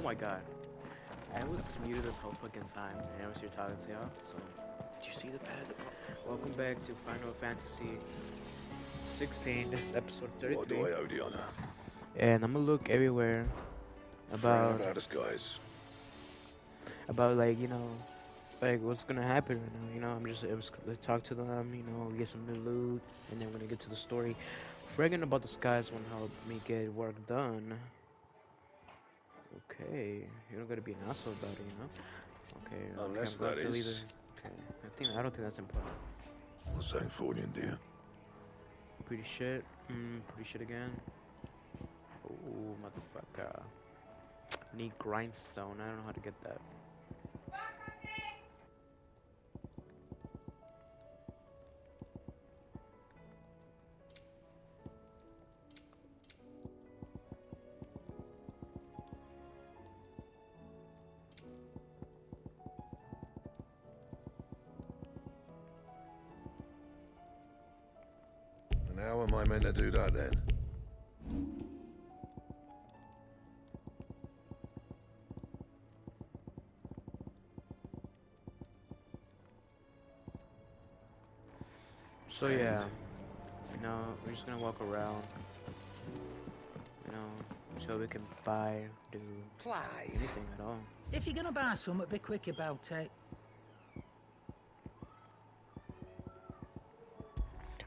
Oh my god. I was muted this whole fucking time, and I was here talking to y'all, so... Did you see the pair that... Welcome back to Final Fantasy 16. This is episode 33. What do I owe the honor? And I'm gonna look everywhere about us, guys. like, you know, like what's gonna happen right now. You know, it was gonna talk to them, you know, get some new loot, and then we're gonna get to the story. Bragging about the skies won't help me get work done. Okay, you're not gonna be an asshole about it, you know. Okay, Unless okay, I'm that going to is... Okay, I don't think that's important. What's that for you, dear? Pretty shit. Pretty shit again. Oh, motherfucker. Need grindstone. I don't know how to get that. And how am I meant to do that then? So yeah, you know, we're just gonna walk around, you know, so we can buy, do Clive, anything at all. if you're gonna buy something, be quick about it.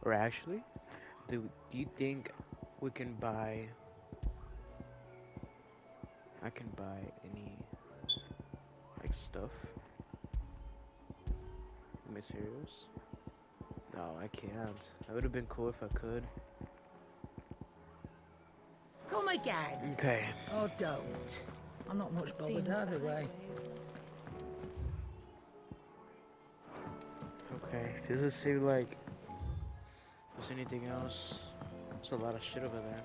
Or actually, do you think we can buy? I can buy any like stuff, materials. No, I can't. That would have been cool if I could. Come again. Okay. Or don't. I'm not much bothered either way. Okay. Does it seem like there's anything else? There's a lot of shit over there.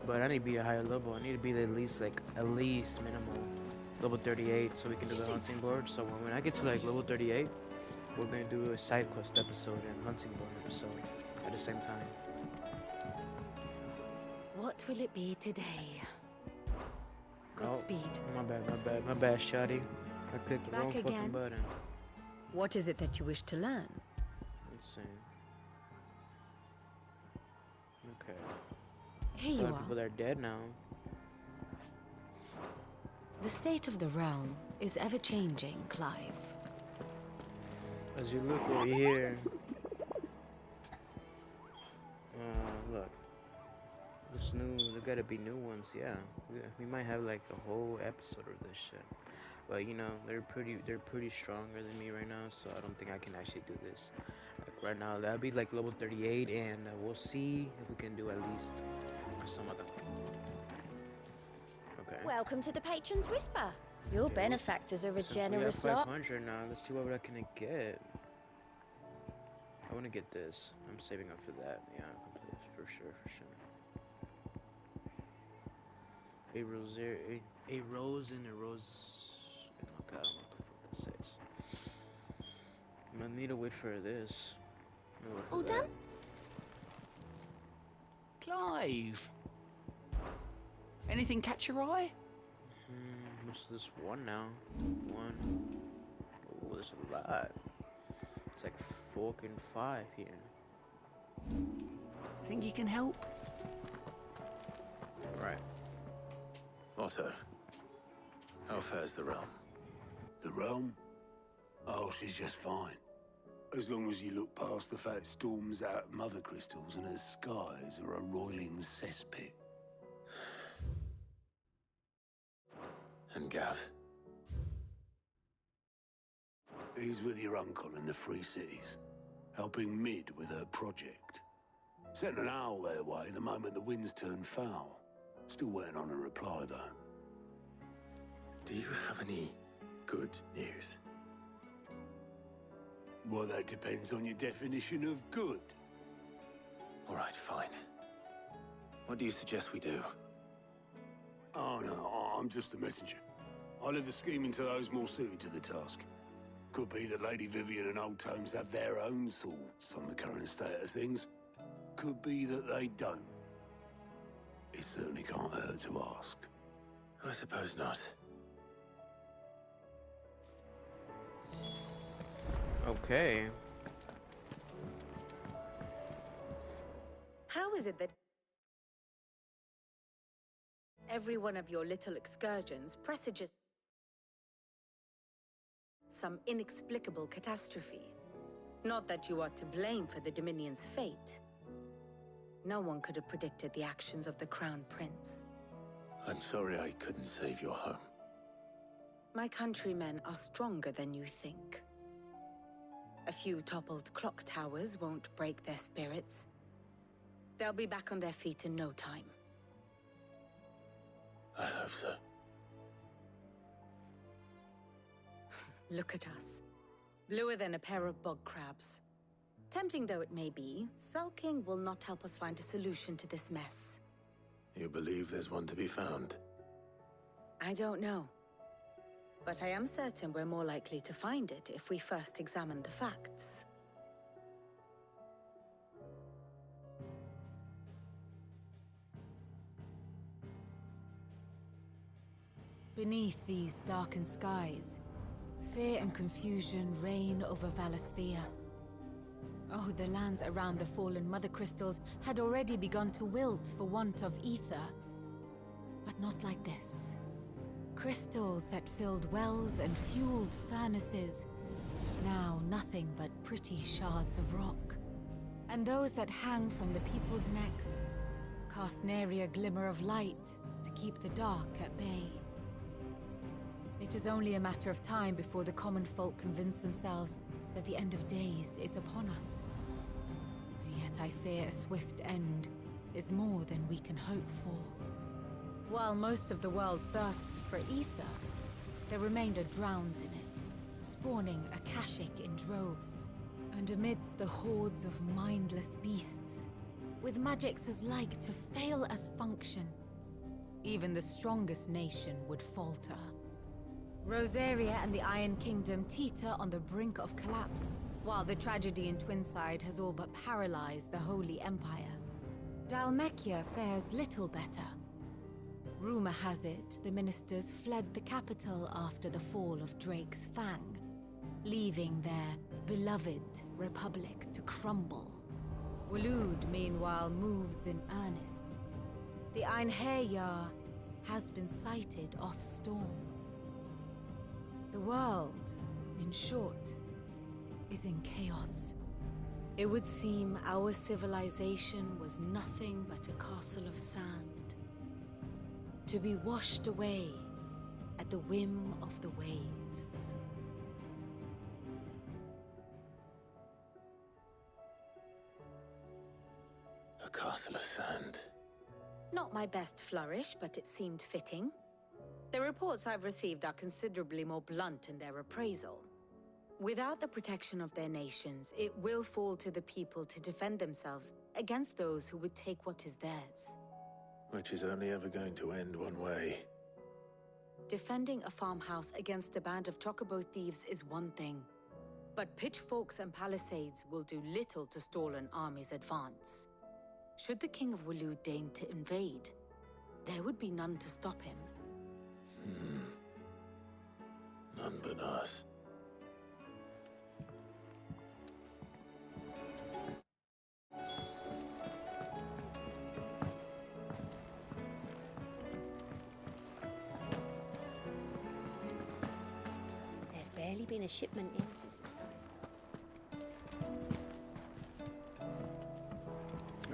But I need to be a higher level. I need to be at least minimum level 38 so we can do the hunting board. So when I get to like level 38, we're gonna do a side quest episode and hunting board episode at the same time. What will it be today? Godspeed. Oh, my bad, Shotty. I clicked the wrong fucking again. button. What is it that you wish to learn? Let's see. Okay. Here A you lot of people are. that are dead now. The state of the realm is ever changing, Clive. As you look over here, look. There gotta be new ones, yeah. We might have like a whole episode of this shit. But you know, they're pretty stronger than me right now, so I don't think I can actually do this. Like right now, that'll be like level 38, and we'll see if we can do at least some of them. Okay. Welcome to the Patron's Whisper. Your Okay, benefactors are a Since we have generous lot. 500 now, let's see what I can get. I want to get this. I'm saving up for that. Yeah, for sure. A rose and a rose. Okay, I don't know what the fuck that says. I'm gonna need to wait for this. All done? Clive! Anything catch your eye? What's this one now? One. Oh, there's a lot. It's like 4 and 5 here. Think you can help? Right. Otto, how fares the realm? The realm? Oh, she's just fine. As long as you look past the fact storms out mother crystals and her skies are a roiling cesspit. And Gav? He's with your uncle in the Free Cities, helping Mid with her project. Sent an owl their way the moment the winds turned foul. Still waiting on a reply, though. Do you have any good news? Well, that depends on your definition of good. All right, fine. What do you suggest we do? Oh, no, I'm just a messenger. I leave the scheming to those more suited to the task. Could be that Lady Vivian and Old Tomes have their own thoughts on the current state of things. Could be that they don't. It certainly can't hurt to ask. I suppose not. Okay. How is it that every one of your little excursions presages some inexplicable catastrophe? Not that you are to blame for the Dominion's fate. No one could have predicted the actions of the Crown Prince. I'm sorry I couldn't save your home. My countrymen are stronger than you think. A few toppled clock towers won't break their spirits. They'll be back on their feet in no time. I hope so. Look at us. Bluer than a pair of bog crabs. Tempting though it may be, sulking will not help us find a solution to this mess. You believe there's one to be found? I don't know. But I am certain we're more likely to find it if we first examine the facts. Beneath these darkened skies, fear and confusion reign over Valisthea. Oh, the lands around the fallen Mother Crystals had already begun to wilt for want of ether. But not like this. Crystals that filled wells and fueled furnaces, now nothing but pretty shards of rock. And those that hang from the people's necks cast nary a glimmer of light to keep the dark at bay. It is only a matter of time before the common folk convince themselves that the end of days is upon us. Yet I fear a swift end is more than we can hope for. While most of the world thirsts for ether, the remainder drowns in it, spawning Akashic in droves. And amidst the hordes of mindless beasts, with magics as like to fail as function, even the strongest nation would falter. Rosaria and the Iron Kingdom teeter on the brink of collapse, while the tragedy in Twinside has all but paralyzed the Holy Empire. Dalmekia fares little better. Rumor has it the ministers fled the capital after the fall of Drake's Fang, leaving their beloved republic to crumble. Waloed, meanwhile, moves in earnest. The Einherjar has been sighted off-storm. The world, in short, is in chaos. It would seem our civilization was nothing but a castle of sand, to be washed away at the whim of the waves. A castle of sand. Not my best flourish, but it seemed fitting. The reports I've received are considerably more blunt in their appraisal. Without the protection of their nations, it will fall to the people to defend themselves against those who would take what is theirs. Which is only ever going to end one way. Defending a farmhouse against a band of chocobo thieves is one thing, but pitchforks and palisades will do little to stall an army's advance. Should the King of Waloed deign to invade, there would be none to stop him. None but us. There's barely been a shipment in since the sky started.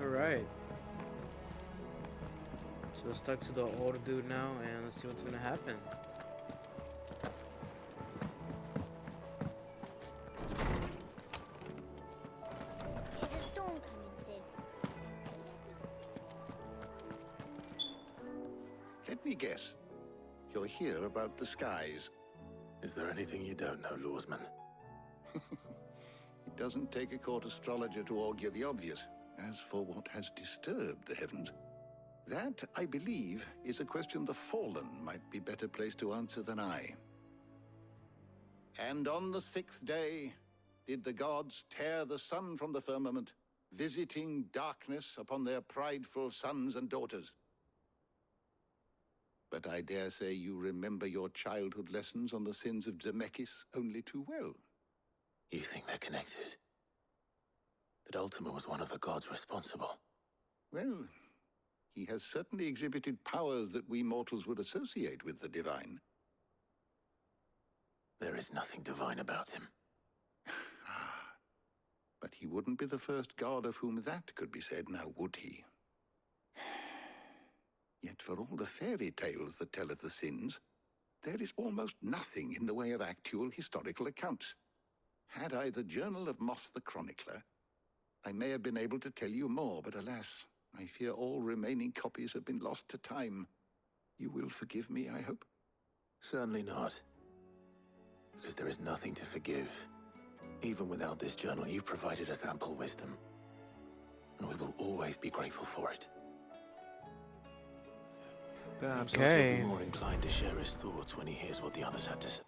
Alright. So let's talk to the older dude now and let's see what's gonna happen. Is a storm coming soon? Let me guess. You're here about the skies. Is there anything you don't know, Lawsman? It doesn't take a court astrologer to augur the obvious. As for what has disturbed the heavens, that, I believe, is a question the Fallen might be better placed to answer than I. And on the 6th day, did the gods tear the sun from the firmament, visiting darkness upon their prideful sons and daughters. but I dare say you remember your childhood lessons on the sins of Zemeckis only too well. You think they're connected? That Ultima was one of the gods responsible? Well, he has certainly exhibited powers that we mortals would associate with the divine. There is nothing divine about him. But he wouldn't be the first god of whom that could be said, now would he? Yet for all the fairy tales that tell of the sins, there is almost nothing in the way of actual historical accounts. Had I the Journal of Moss the Chronicler, I may have been able to tell you more, but alas, I fear all remaining copies have been lost to time. You will forgive me, I hope? Certainly not. Because there is nothing to forgive. Even without this journal, you've provided us ample wisdom. And we will always be grateful for it. Perhaps Otto will be more inclined to share his thoughts when he hears what the others had to say.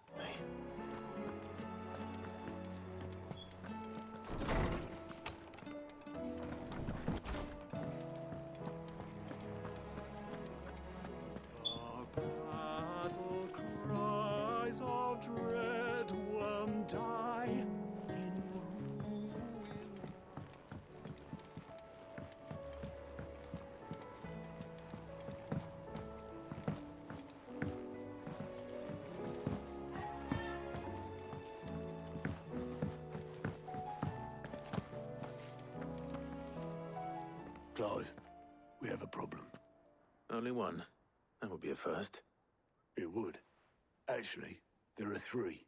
Clive, we have a problem. Only one. That would be a first. It would. Actually, there are three.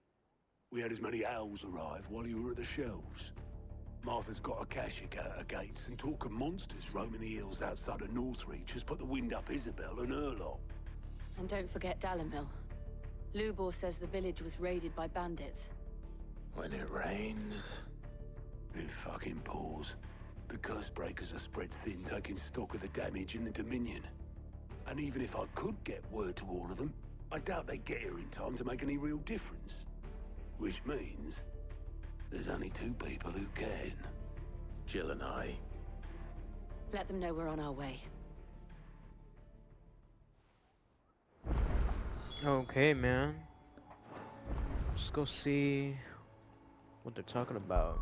We had as many owls arrive while you were at the shelves. Martha's got a Kashik out her gates, and talk of monsters roaming the hills outside of Northreach has put the wind up Isabel and her lot. And don't forget Dalamil. Lubor says the village was raided by bandits. When it rains... It fucking pours. The curse breakers are spread thin, taking stock of the damage in the Dominion. And even if I could get word to all of them, I doubt they'd get here in time to make any real difference. Which means... there's only two people who can. Jill and I. Let them know we're on our way. Okay, man. Let's go see what they're talking about.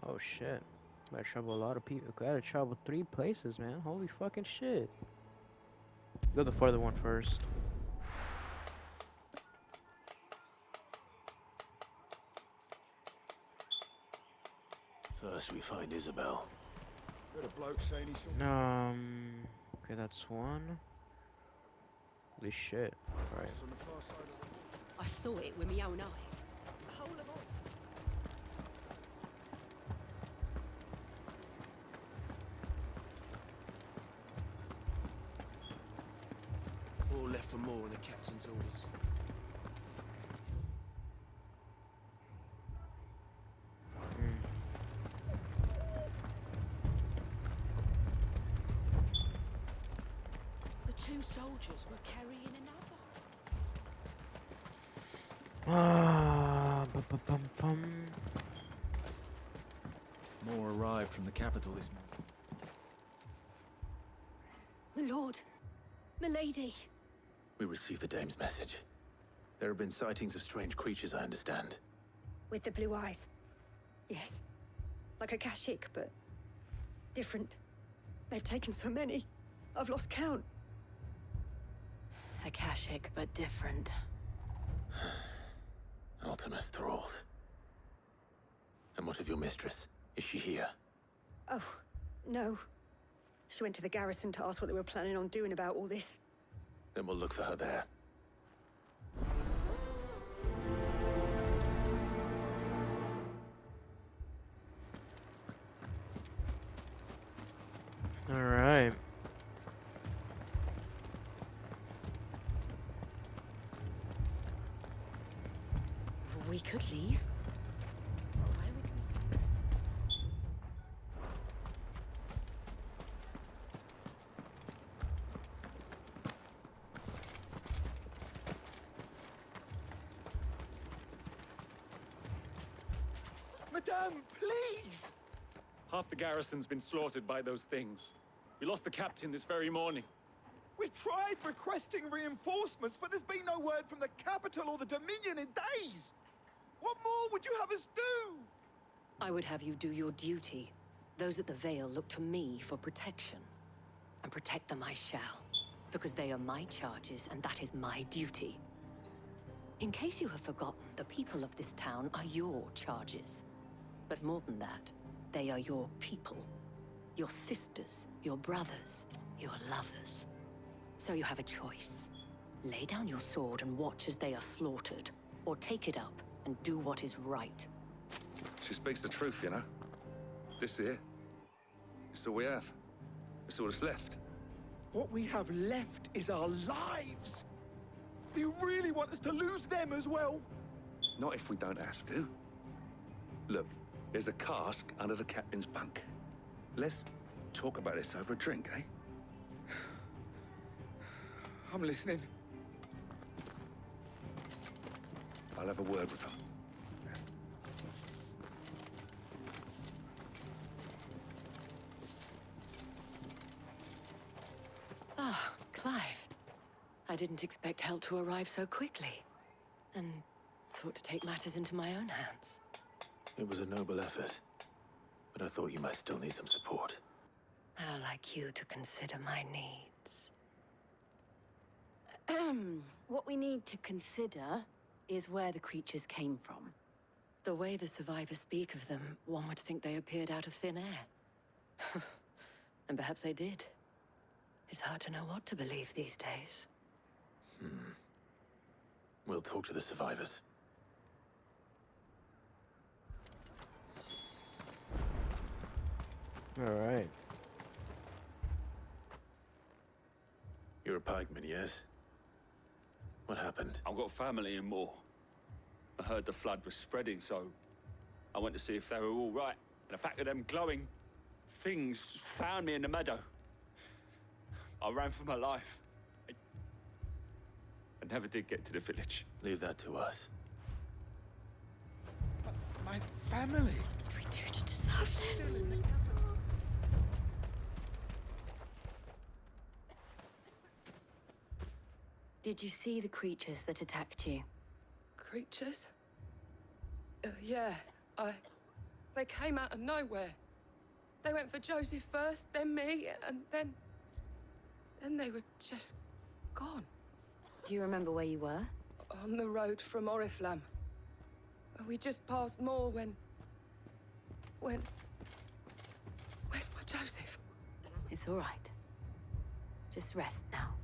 Oh shit. Gotta travel a lot of people. Gotta travel 3 places, man. Holy fucking shit. Go the farther one first. First we find Isabel. Okay, that's one. Holy shit. Right. I saw it with my own eyes. The whole of all. Four left for more in the captain's orders. The 2 soldiers were carrying another. More arrived from the capital this morning. My lord, milady. We received the dame's message. There have been sightings of strange creatures, I understand. With the blue eyes. Yes. Like a Kashik, but different. They've taken so many. I've lost count. Akashic, but different. Ultima's thralls. And what of your mistress? Is she here? Oh, no. She went to the garrison to ask what they were planning on doing about all this. Then we'll look for her there. Alright. We could leave. But where would we go? Madame, please! Half the garrison's been slaughtered by those things. We lost the captain this very morning. We've tried requesting reinforcements, but there's been no word from the capital or the Dominion in days! What more would you have us do? I would have you do your duty. Those at the Vale look to me for protection. And protect them I shall. Because they are my charges, and that is my duty. In case you have forgotten, the people of this town are your charges. But more than that, they are your people. Your sisters, your brothers, your lovers. So you have a choice. Lay down your sword and watch as they are slaughtered. Or take it up and do what is right. She speaks the truth, you know. This here, it's all we have. It's all that's left. What we have left is our lives! Do you really want us to lose them as well? Not if we don't have to. Look, there's a cask under the captain's bunk. Let's talk about this over a drink, eh? I'm listening. I'll have a word with him. Ah, Clive. I didn't expect help to arrive so quickly. And sought to take matters into my own hands. It was a noble effort, but I thought you might still need some support. How like you to consider my needs. What we need to consider is where the creatures came from. The way the survivors speak of them, one would think they appeared out of thin air. And perhaps they did. It's hard to know what to believe these days. We'll talk to the survivors. All right. You're a pikeman, yes? What happened? I've got family in Moor. I heard the flood was spreading, so I went to see if they were all right. And a pack of them glowing things found me in the meadow. I ran for my life. I never did get to the village. Leave that to us. My family! What did we do to deserve this? Did you see the creatures that attacked you? Creatures? Yeah, They came out of nowhere. They went for Joseph first, then me, and then they were just gone. Do you remember where you were? On the road from Oriflamme. We just passed Moor when... Where's my Joseph? It's all right. Just rest now.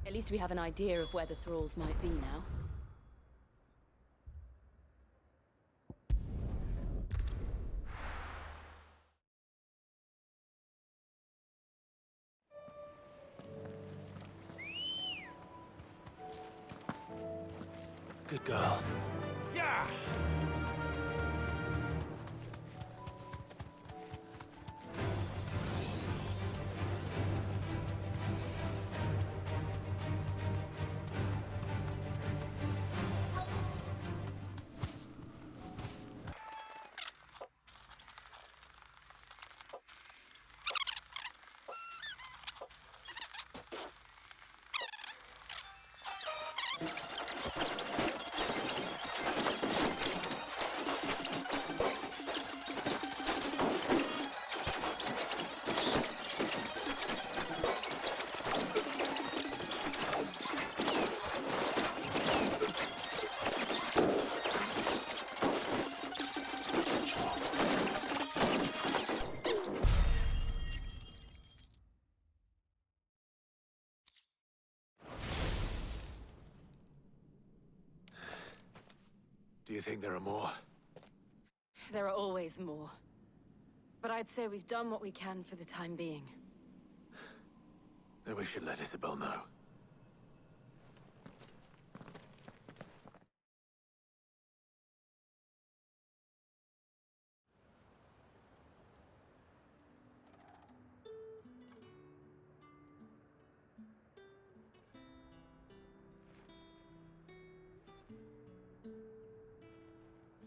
At least we have an idea of where the thralls might be now. Good girl. Yeah! Do you think there are more? There are always more. But I'd say we've done what we can for the time being. Then we should let Isabel know.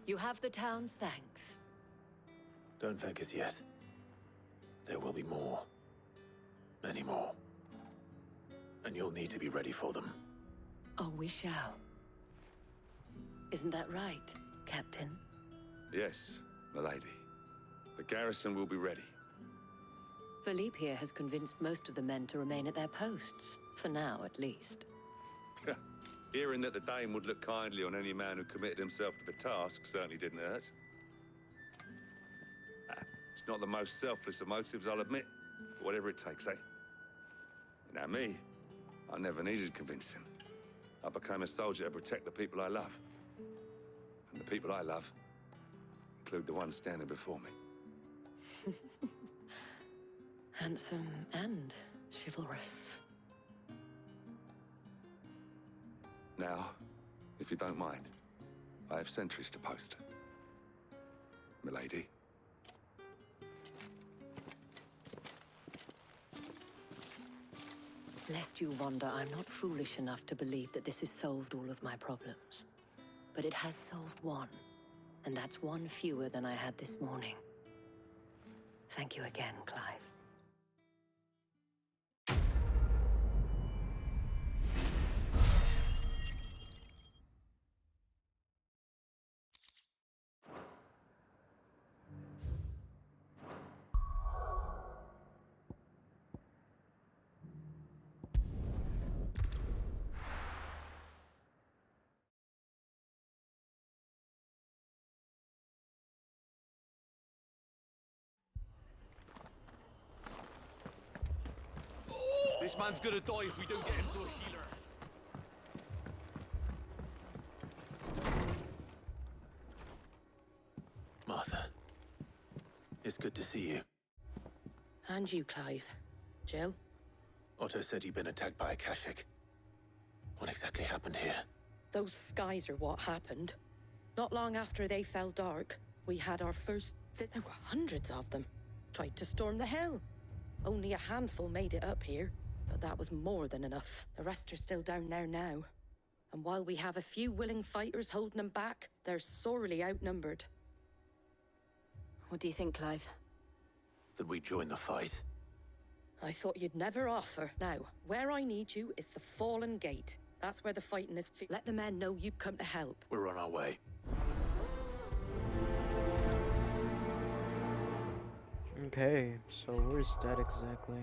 You have the town's thanks. Don't thank us yet. There will be more. Many more. And you'll need to be ready for them. Oh, we shall. Isn't that right, Captain? Yes, milady. The garrison will be ready. Philippe here has convinced most of the men to remain at their posts. For now, at least. Hearing that the Dame would look kindly on any man who committed himself to the task certainly didn't hurt. It's not the most selfless of motives, I'll admit. But whatever it takes, eh? Now me, I never needed convincing. I became a soldier to protect the people I love. And the people I love include the ones standing before me. Handsome and chivalrous. Now, if you don't mind, I have sentries to post. Milady. Lest you wonder, I'm not foolish enough to believe that this has solved all of my problems. But it has solved one, and that's one fewer than I had this morning. Thank you again, Clive. This man's gonna die if we don't get him to a healer. Martha, it's good to see you. And you, Clive. Jill? Otto said you'd been attacked by a Kashik. What exactly happened here? Those skies are what happened. Not long after they fell dark, we had our first... There were hundreds of them. Tried to storm the hill. Only a handful made it up here, but that was more than enough. The rest are still down there now. And while we have a few willing fighters holding them back, they're sorely outnumbered. What do you think, Clive? That we join the fight? I thought you'd never offer. Now, where I need you is the Fallen Gate. That's where the fighting is. Let the men know you've come to help. We're on our way. Okay, so where's that exactly?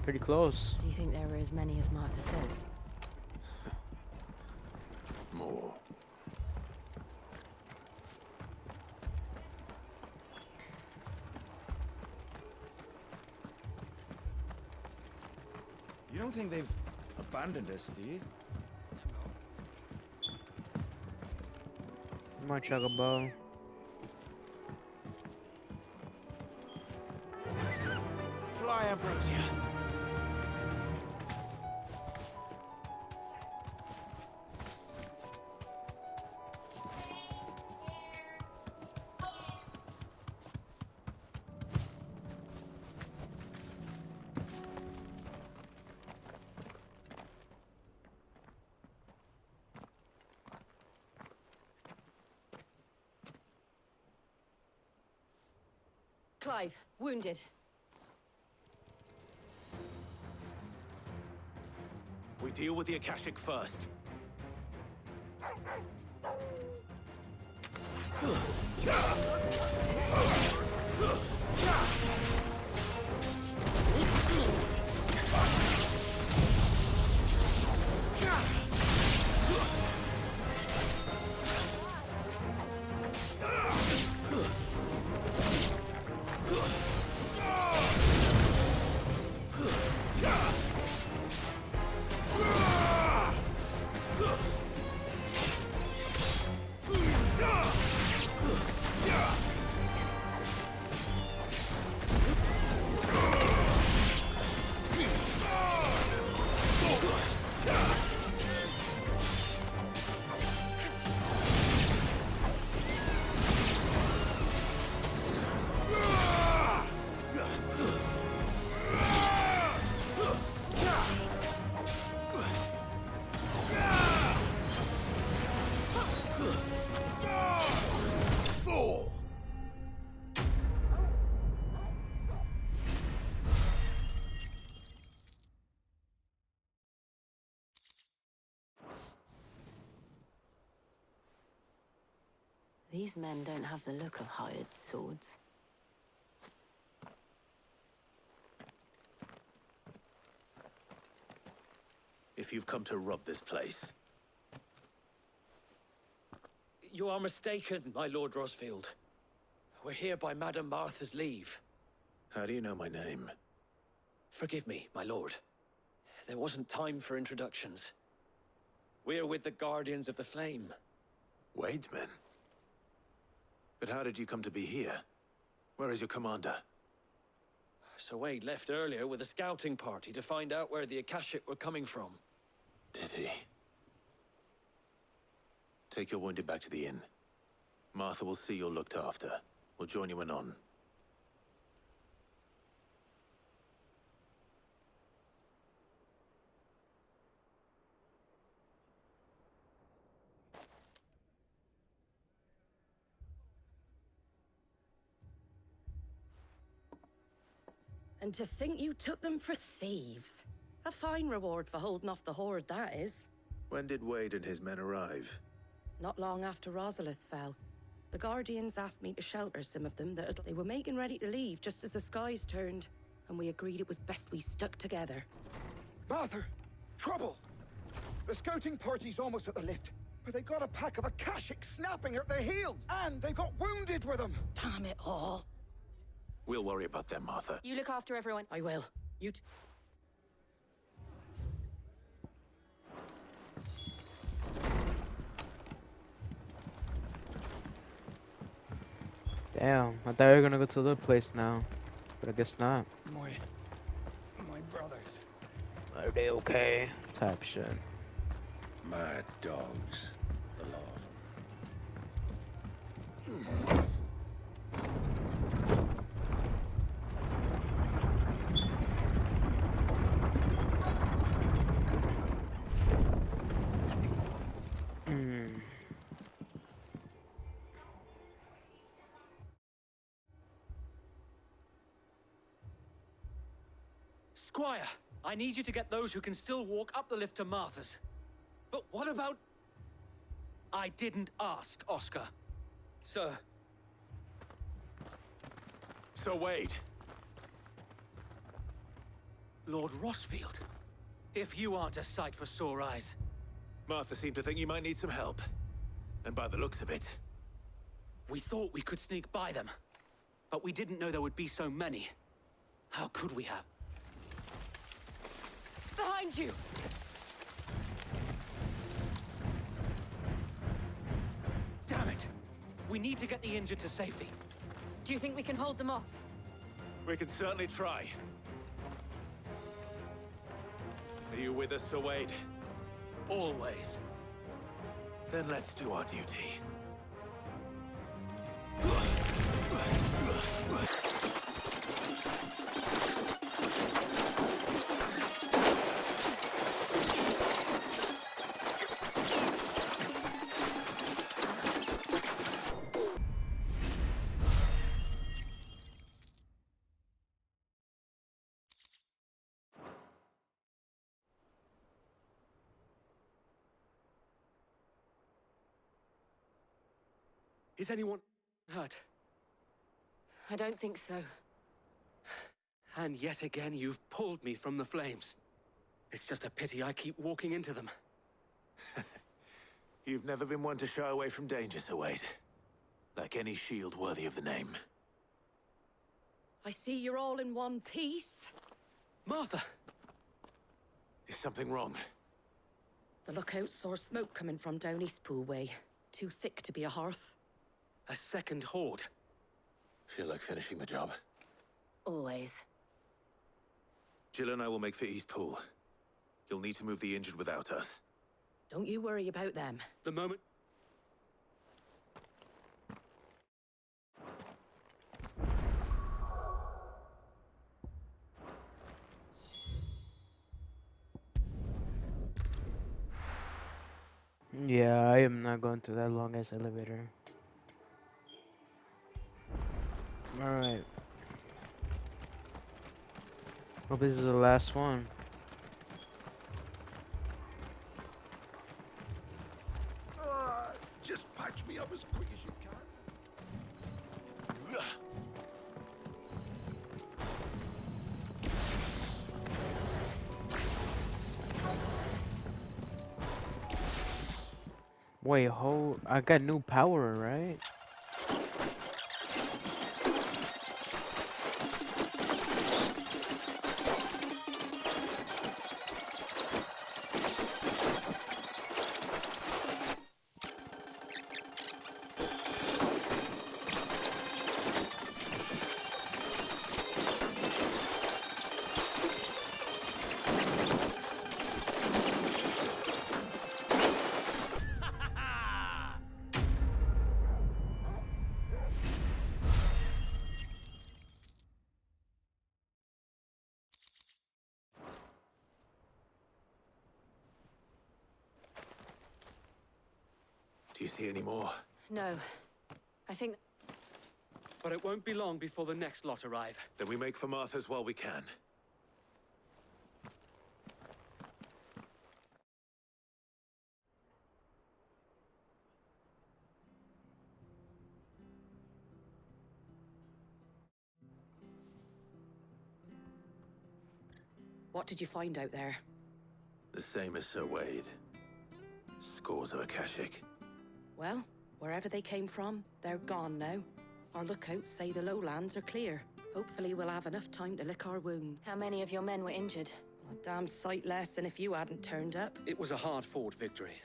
Pretty close. Do you think there are as many as Martha says? More. You don't think they've abandoned us, do you? Might chuck a bow. Fly, Ambrosia. Clive, wounded. We deal with the Akashic first. These men don't have the look of hired swords. If you've come to rob this place, You are mistaken, my Lord Rosfield. We're here by Madame Martha's leave. how do you know my name? Forgive me, my lord. There wasn't time for introductions. We're with the Guardians of the Flame. Wade's men? But how did you come to be here? Where is your commander? Sir Wade left earlier with a scouting party to find out where the Akashic were coming from. Did he? Take your wounded back to the inn. Martha will see you're looked after. We'll join you anon. And to think you took them for thieves. A fine reward for holding off the horde, that is. When did Wade and his men arrive? Not long after Rosalith fell. The Guardians asked me to shelter some of them that they were making ready to leave just as the skies turned, and we agreed it was best we stuck together. Martha! Trouble! The scouting party's almost at the lift, but they got a pack of Akashic snapping at their heels, and they got wounded with them! Damn it all. We'll worry about them, Martha. You look after everyone. I will. You Damn, I thought we were gonna go to the place now, but I guess not. My brothers. Are they okay? Type shit. Mad dogs. The lot of them. Squire, I need you to get those who can still walk up the lift to Martha's. But what about... I didn't ask, Oscar. Sir. Sir Wade. Lord Rosfield. If you aren't a sight for sore eyes. Martha seemed to think you might need some help. And by the looks of it... We thought we could sneak by them. But we didn't know there would be so many. How could we have? Behind you! Damn it! We need to get the injured to safety. Do you think we can hold them off? We can certainly try. Are you with us, Sir Wade? Always. Then let's do our duty. Is anyone hurt? I don't think so. And yet again, you've pulled me from the flames. It's just a pity I keep walking into them. You've never been one to shy away from danger, Sir Wade. Like any shield worthy of the name. I see you're all in one piece. Martha! Is something wrong? The lookout saw smoke coming from down Eastpool way. Too thick to be a hearth. A second horde. Feel like finishing the job? Always. Jill and I will make for Eastpool. You'll need to move the injured without us. Don't you worry about them. The moment... Yeah, I am not going through that long ass elevator. Alright. Hope this is the last one. Just patch me up as quick as you can. Wait, hold. I got new power, right? Do you see any more? No. I think... But it won't be long before the next lot arrive. Then we make for Martha's while we can. What did you find out there? The same as Sir Wade. Scores of Akashic. Well, wherever they came from, they're gone now. Our lookouts say the lowlands are clear. Hopefully we'll have enough time to lick our wound. How many of your men were injured? A damn sight less than if you hadn't turned up. It was a hard-fought victory.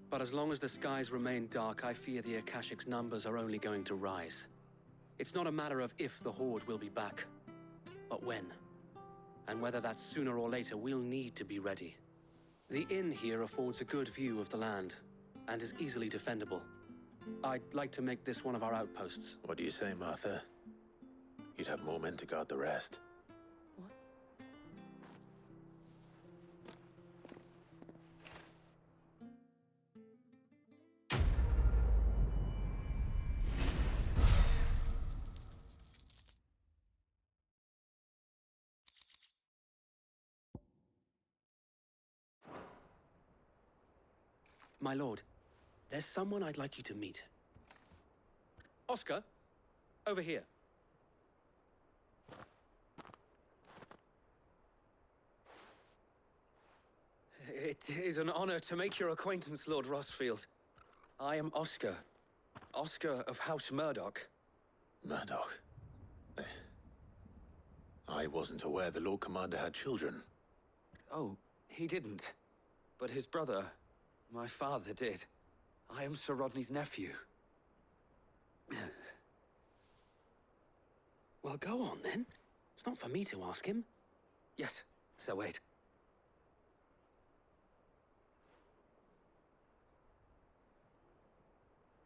But as long as the skies remain dark, I fear the Akashic's numbers are only going to rise. It's not a matter of if the Horde will be back, but when. And whether that's sooner or later, we'll need to be ready. The inn here affords a good view of the land, and is easily defendable. I'd like to make this one of our outposts. What do you say, Martha? You'd have more men to guard the rest. My lord, there's someone I'd like you to meet. Oscar, over here. It is an honor to make your acquaintance, Lord Rossfield. I am Oscar. Oscar of House Murdoch. Murdoch? I wasn't aware the Lord Commander had children. Oh, he didn't. But his brother, my father, did. I am Sir Rodney's nephew. Well, go on, then. It's not for me to ask him. Yes, Sir Wade.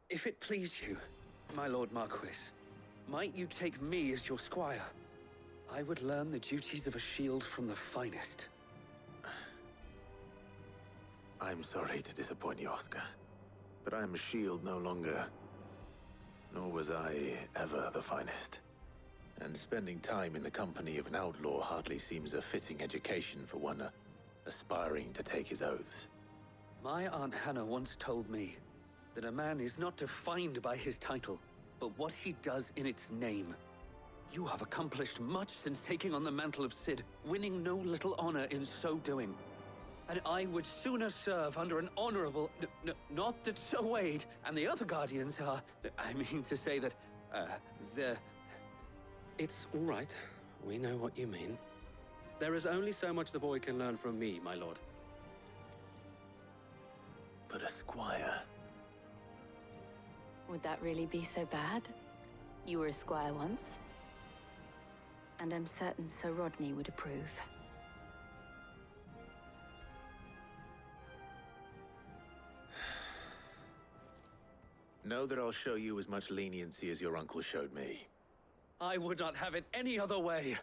If it please you, my Lord Marquis, might you take me as your squire? I would learn the duties of a shield from the finest. I'm sorry to disappoint you, Oscar, but I am a shield no longer. Nor was I ever the finest. And spending time in the company of an outlaw hardly seems a fitting education for one aspiring to take his oaths. My Aunt Hannah once told me that a man is not defined by his title, but what he does in its name. You have accomplished much since taking on the mantle of Cid, winning no little honor in so doing. And I would sooner serve under an honorable... not that Sir Wade and the other Guardians are... I mean to say that, they're... It's all right. We know what you mean. There is only so much the boy can learn from me, my lord. But a squire... Would that really be so bad? You were a squire once. And I'm certain Sir Rodney would approve. Know that I'll show you as much leniency as your uncle showed me. I would not have it any other way.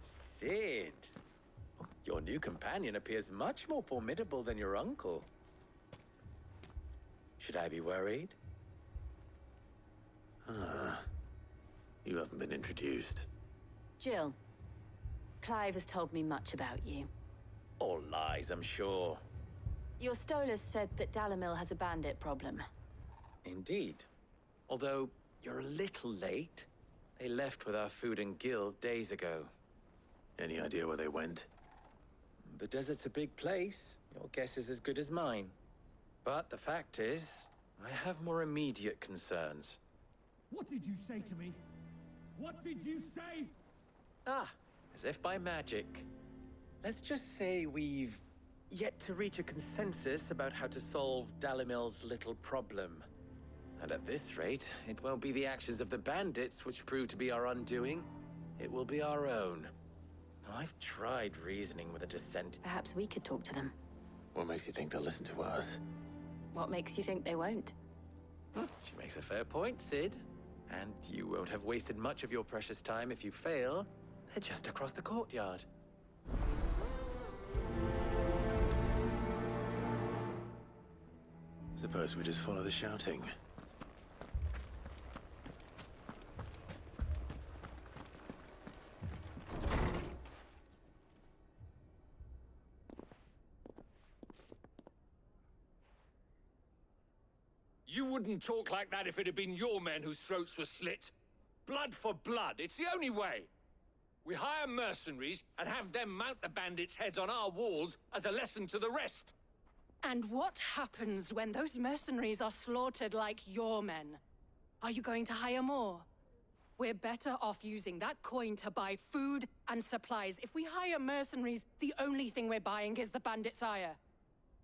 Cid! Your new companion appears much more formidable than your uncle. Should I be worried? You haven't been introduced. Jill, Clive has told me much about you. All lies, I'm sure. Your Stolas said that Dalamil has a bandit problem. Indeed. Although, you're a little late. They left with our food and guild days ago. Any idea where they went? The desert's a big place. Your guess is as good as mine. But the fact is, I have more immediate concerns. What did you say to me? What did you say? Ah, as if by magic. Let's just say we've yet to reach a consensus about how to solve Dalamil's little problem. And at this rate, it won't be the actions of the bandits which prove to be our undoing. It will be our own. I've tried reasoning with a dissent. Perhaps we could talk to them. What makes you think they'll listen to us? What makes you think they won't? She makes a fair point, Sid. And you won't have wasted much of your precious time if you fail. They're just across the courtyard. Suppose we just follow the shouting. You wouldn't talk like that if it had been your men whose throats were slit. Blood for blood, it's the only way. We hire mercenaries and have them mount the bandits' heads on our walls as a lesson to the rest. And what happens when those mercenaries are slaughtered like your men? Are you going to hire more? We're better off using that coin to buy food and supplies. If we hire mercenaries, the only thing we're buying is the bandits' ire.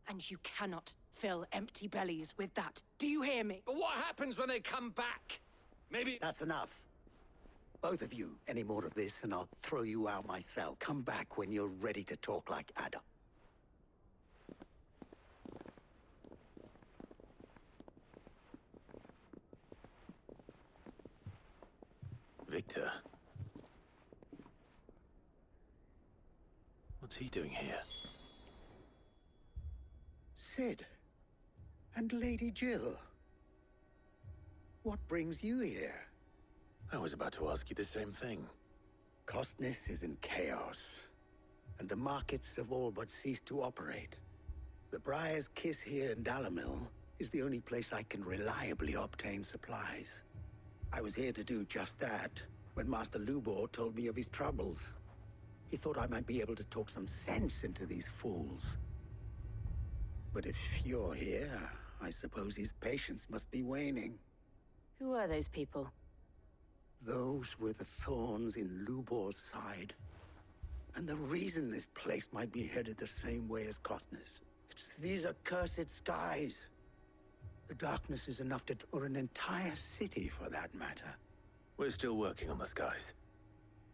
And you cannot fill empty bellies with that. Do you hear me? But what happens when they come back? Maybe... That's enough. Both of you, any more of this and I'll throw you out myself. Come back when you're ready to talk like Adam. Victor? What's he doing here? Sid. And Lady Jill. What brings you here? I was about to ask you the same thing. Costness is in chaos, and the markets have all but ceased to operate. The Briar's Kiss here in Dalamil is the only place I can reliably obtain supplies. I was here to do just that when Master Lubor told me of his troubles. He thought I might be able to talk some sense into these fools. But if you're here, I suppose his patience must be waning. Who are those people? Those were the thorns in Lubor's side. And the reason this place might be headed the same way as Costness. It's these accursed skies. The darkness is enough to or an entire city, for that matter. We're still working on the skies.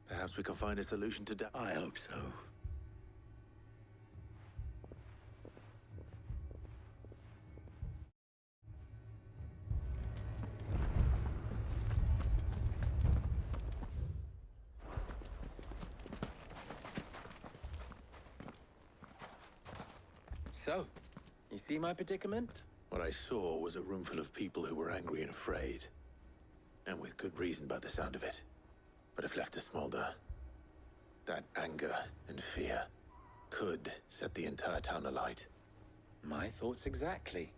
Perhaps we can find a solution to that. I hope so. So, you see my predicament? What I saw was a room full of people who were angry and afraid. And with good reason by the sound of it. But if left to smolder, that anger and fear could set the entire town alight. My thoughts exactly.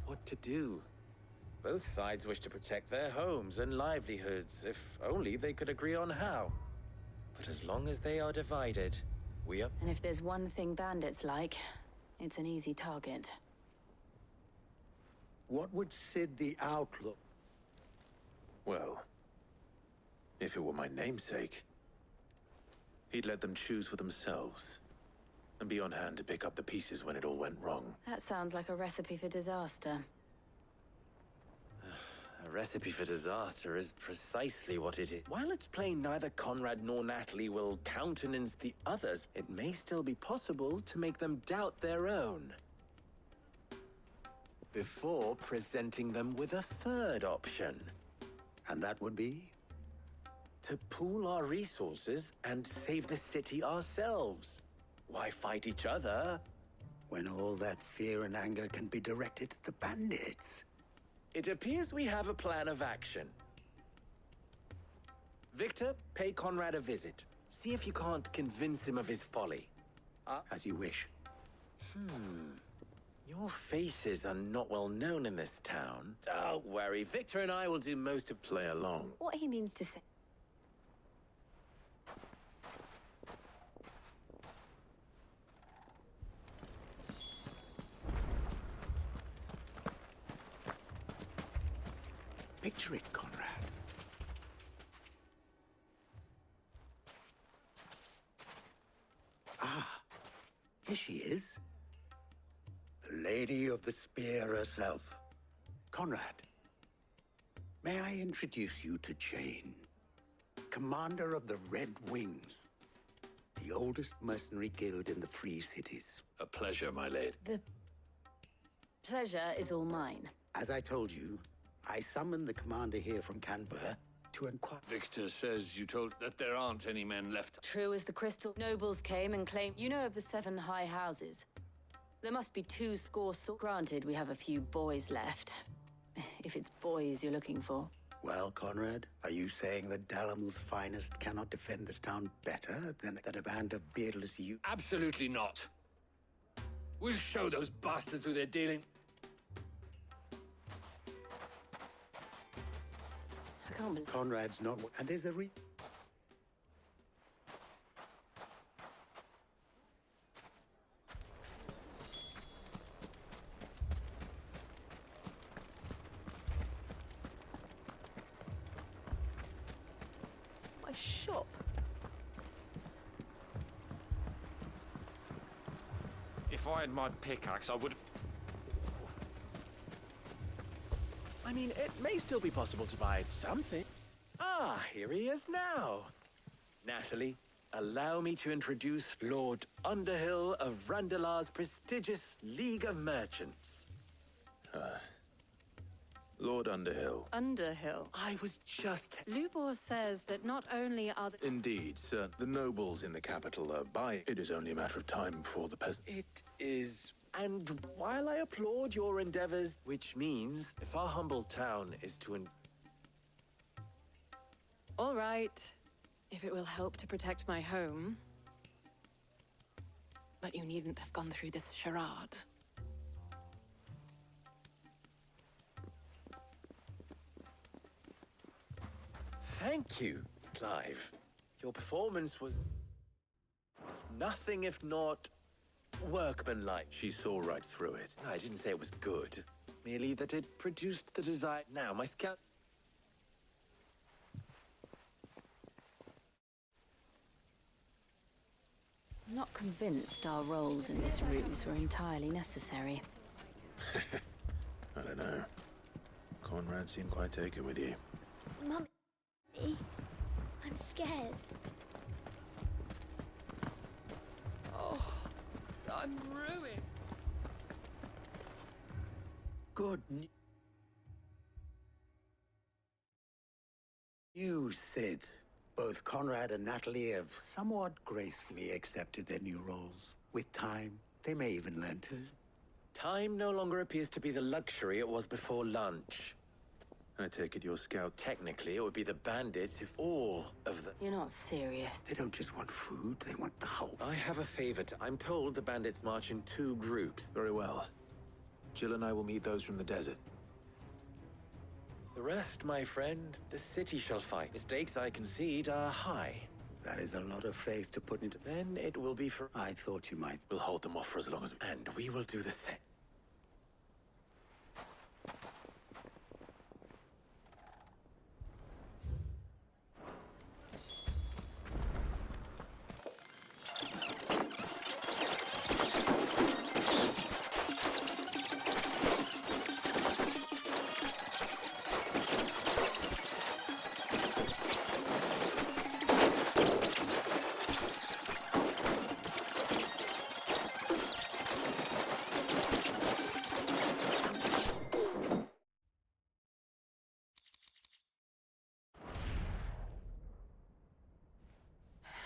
What to do? Both sides wish to protect their homes and livelihoods, if only they could agree on how. But as long as they are divided, we are... And if there's one thing bandits like, it's an easy target. What would Sid the Outlook? Well, if it were my namesake, he'd let them choose for themselves and be on hand to pick up the pieces when it all went wrong. That sounds like a recipe for disaster. A recipe for disaster is precisely what it is. While it's plain neither Conrad nor Natalie will countenance the others, it may still be possible to make them doubt their own. Before presenting them with a third option. And that would be? To pool our resources and save the city ourselves. Why fight each other? When all that fear and anger can be directed at the bandits. It appears we have a plan of action. Victor, pay Conrad a visit. See if you can't convince him of his folly. As you wish. Your faces are not well known in this town. Don't worry, Victor and I will do most of play along. What he means to say. Picture it, Conrad. Here she is. The Lady of the Spear herself. Conrad, may I introduce you to Jane, commander of the Red Wings, the oldest mercenary guild in the Free Cities. A pleasure, my lady. The pleasure is all mine. As I told you, I summoned the commander here from Canberra to inquire. Victor says you told that there aren't any men left. True as the crystal. Nobles came and claimed. You know of the 7 high houses. There must be 2 score. Granted, we have a few boys left. If it's boys you're looking for. Well, Conrad, are you saying that Dalamel's finest cannot defend this town better than a band of beardless youth? Absolutely not. We'll show those bastards who they're dealing. I can't believe... Conrad's not... And there's a My shop. If I had my pickaxe, I would... I mean, it may still be possible to buy something. Ah, here he is now. Natalie, allow me to introduce Lord Underhill of Randalar's prestigious League of Merchants. Lord Underhill. Underhill. I was just... Lubor says that not only are the... Indeed, sir. The nobles in the capital are buying. It is only a matter of time before the peasants... It is... And while I applaud your endeavors, which means if our humble town is to... All right, if it will help to protect my home. But you needn't have gone through this charade. Thank you, Clive. Your performance was... nothing if not... workmanlike. She saw right through it. I didn't say it was good. Merely that it produced the desire. Now, my scout... I'm not convinced our roles in this ruse were entirely necessary. I don't know. Conrad seemed quite taken with you. Mummy, I'm scared. Oh, I'm ruined. good news, Sid. Both Conrad and Natalie have somewhat gracefully accepted their new roles. With time, they may even learn to. Time no longer appears to be the luxury it was before lunch. I take it your scout... Technically, it would be the bandits if all of them... You're not serious. They don't just want food, they want the whole... I have a favor to... I'm told the bandits march in 2 groups. Very well. Jill and I will meet those from the desert. The rest, my friend, the city shall fight. The stakes, I concede, are high. That is a lot of faith to put into... Then it will be for... I thought you might... We'll hold them off for as long as... And we will do the same.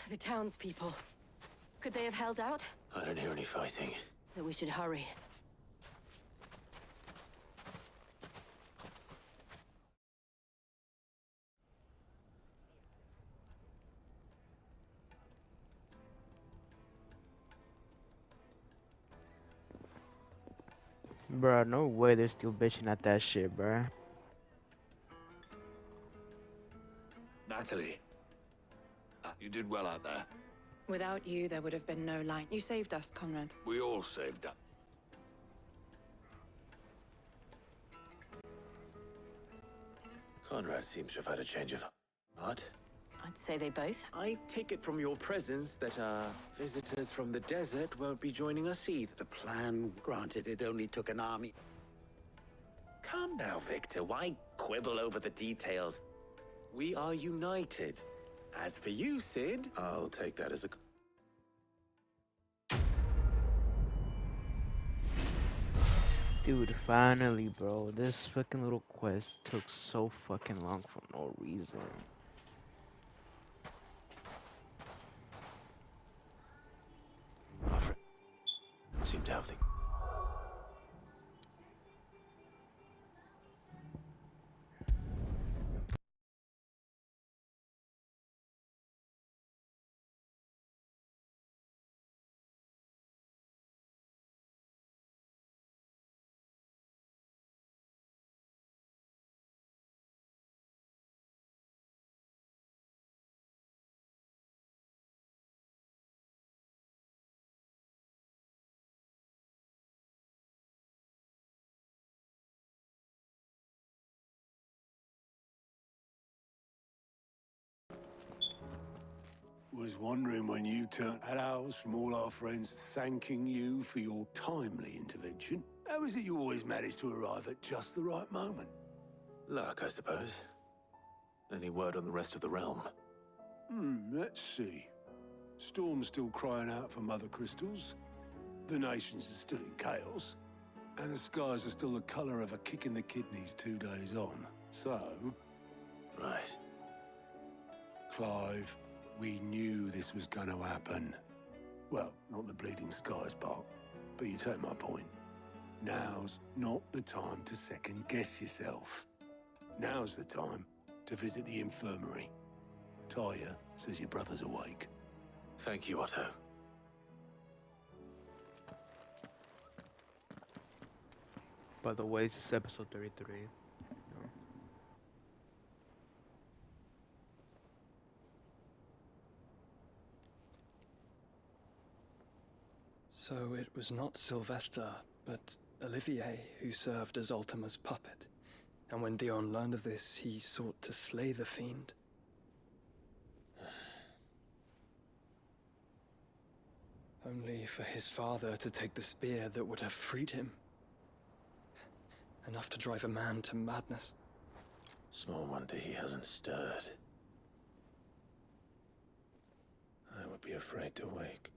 The townspeople. Could they have held out? I don't hear any fighting. Then we should hurry. Bruh, no way they're still bitching at that shit, bruh. Natalie, you did well out there. Without you, there would have been no line. You saved us, Conrad. We all saved up. Conrad seems to have had a change of heart. I'd say they both. I take it from your presence that our visitors from the desert won't be joining us either. The plan, granted, it only took an army. Calm now, Victor. Why quibble over the details? We are united. As for you, Sid... I'll take that as a... Dude, finally, bro. This fucking little quest took so fucking long for no reason. Alfred seemed to have the... Was wondering when you turned at ours from all our friends thanking you for your timely intervention. How is it you always manage to arrive at just the right moment? Luck, I suppose. Any word on the rest of the realm? Let's see. Storm's still crying out for mother crystals. The nations are still in chaos. And the skies are still the colour of a kick in the kidneys 2 days on. So... Right. Clive, we knew this was going to happen. Well, not the bleeding skies part, but you take my point. Now's not the time to second-guess yourself. Now's the time to visit the infirmary. Talia says your brother's awake. Thank you, Otto. By the way, this is episode 33. So it was not Sylvester, but Olivier who served as Ultima's puppet. And when Dion learned of this, he sought to slay the fiend. Only for his father to take the spear that would have freed him. Enough to drive a man to madness. Small wonder he hasn't stirred. I would be afraid to wake.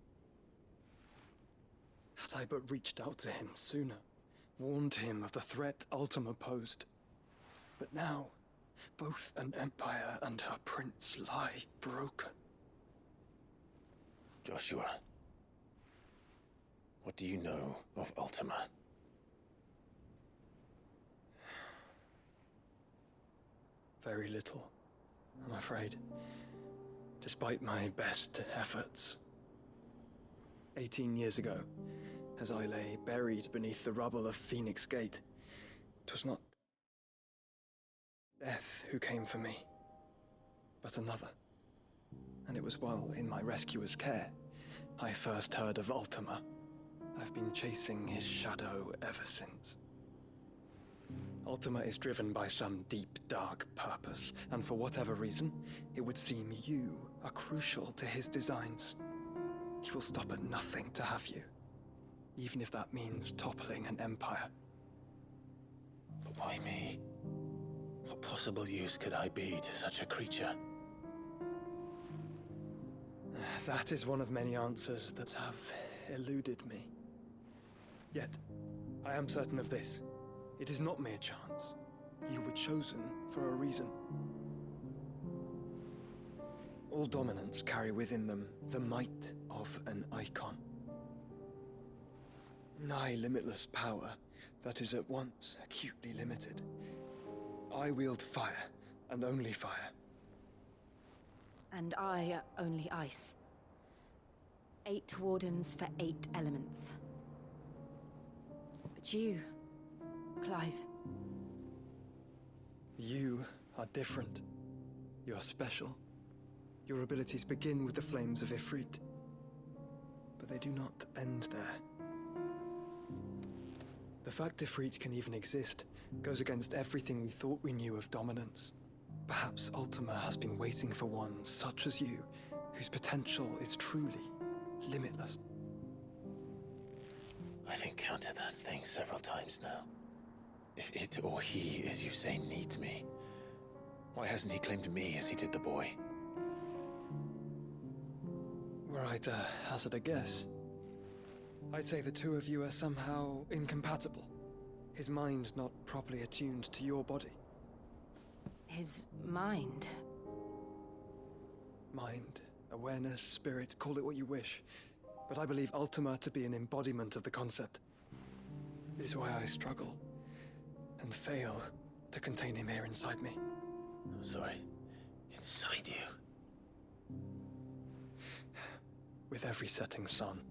Had I but reached out to him sooner, warned him of the threat Ultima posed. But now, both an empire and her prince lie broken. Joshua, what do you know of Ultima? Very little, I'm afraid. Despite my best efforts. 18 years ago, as I lay buried beneath the rubble of Phoenix Gate, 'twas not death who came for me, but another. And it was while in my rescuer's care, I first heard of Ultima. I've been chasing his shadow ever since. Ultima is driven by some deep, dark purpose, and for whatever reason, it would seem you are crucial to his designs. He will stop at nothing to have you, even if that means toppling an empire. But why me? What possible use could I be to such a creature? That is one of many answers that have eluded me. Yet, I am certain of this. It is not mere chance. You were chosen for a reason. All dominants carry within them the might of an icon. Nigh limitless power that is at once acutely limited. I wield fire, and only fire. And I only ice. 8 wardens for 8 elements. But you, Clive. You are different. You're special. Your abilities begin with the flames of Ifrit. But they do not end there. The fact Ifrit can even exist goes against everything we thought we knew of dominance. Perhaps Ultima has been waiting for one such as you, whose potential is truly limitless. I've encountered that thing several times now. If it or he, as you say, needs me, why hasn't he claimed me as he did the boy? Were I to hazard a guess, I'd say the two of you are somehow incompatible. His mind not properly attuned to your body. His mind. Mind, awareness, spirit, call it what you wish. But I believe Ultima to be an embodiment of the concept. It is why I struggle and fail to contain him here inside me. I'm sorry. Inside you? With every setting sun,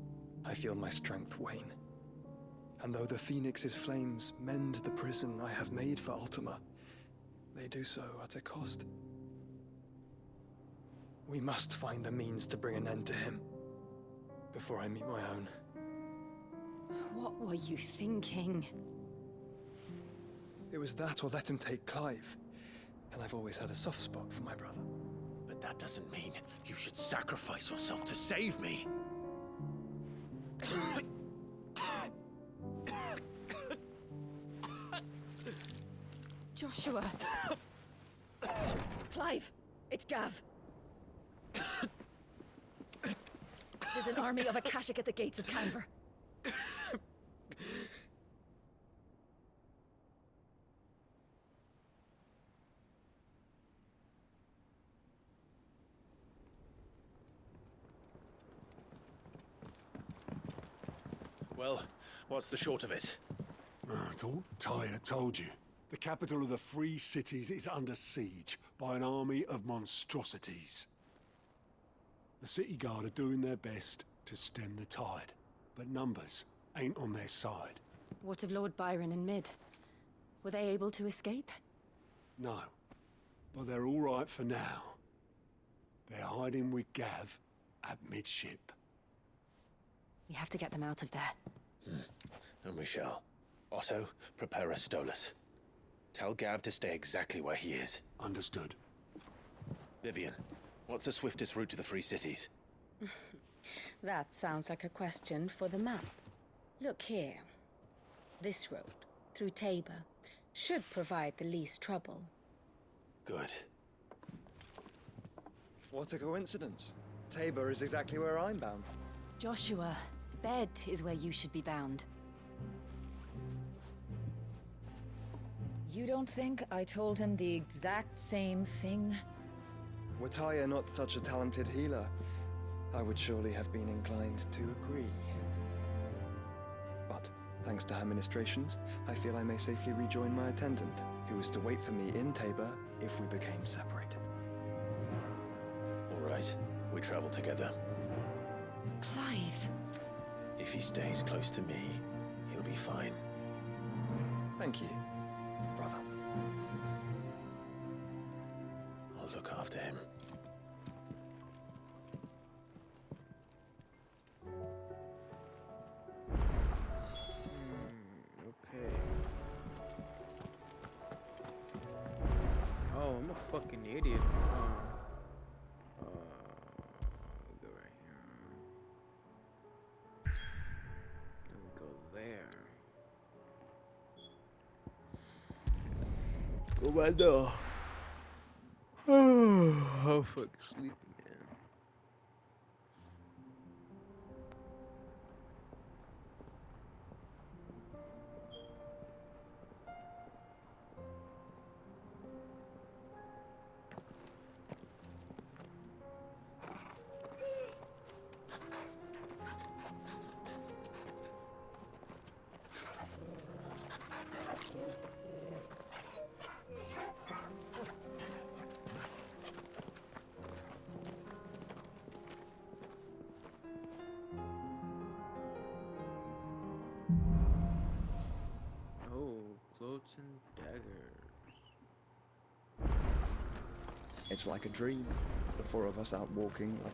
I feel my strength wane. And though the Phoenix's flames mend the prison I have made for Ultima, they do so at a cost. We must find a means to bring an end to him before I meet my own. What were you thinking? It was that or let him take Clive. And I've always had a soft spot for my brother. But that doesn't mean you should sacrifice yourself to save me. Joshua! Clive! It's Gav! There's an army of Akashic at the gates of Canver. Well, what's the short of it? Tyre told you. The capital of the Free Cities is under siege by an army of monstrosities. The City Guard are doing their best to stem the tide, but numbers ain't on their side. What of Lord Byron and Mid? Were they able to escape? No, but they're all right for now. They're hiding with Gav at midship. We have to get them out of there. And we shall. Otto, prepare a Stolas. Tell Gav to stay exactly where he is. Understood. Vivian, what's the swiftest route to the Free Cities? That sounds like a question for the map. Look here. This road, through Tabor, should provide the least trouble. Good. What a coincidence. Tabor is exactly where I'm bound. Joshua, bed is where you should be bound. You don't think I told him the exact same thing? Were Tyre not such a talented healer, I would surely have been inclined to agree. But, thanks to her ministrations, I feel I may safely rejoin my attendant, who was to wait for me in Tabor if we became separated. All right, we travel together. Clive! If he stays close to me, he'll be fine. Thank you, brother. I'll look after him. Okay. Oh, I'm a fucking idiot. Go right here. Then we go there. Go by door. Oh, fuck, sleeping, man. It's like a dream. The four of us out walking, like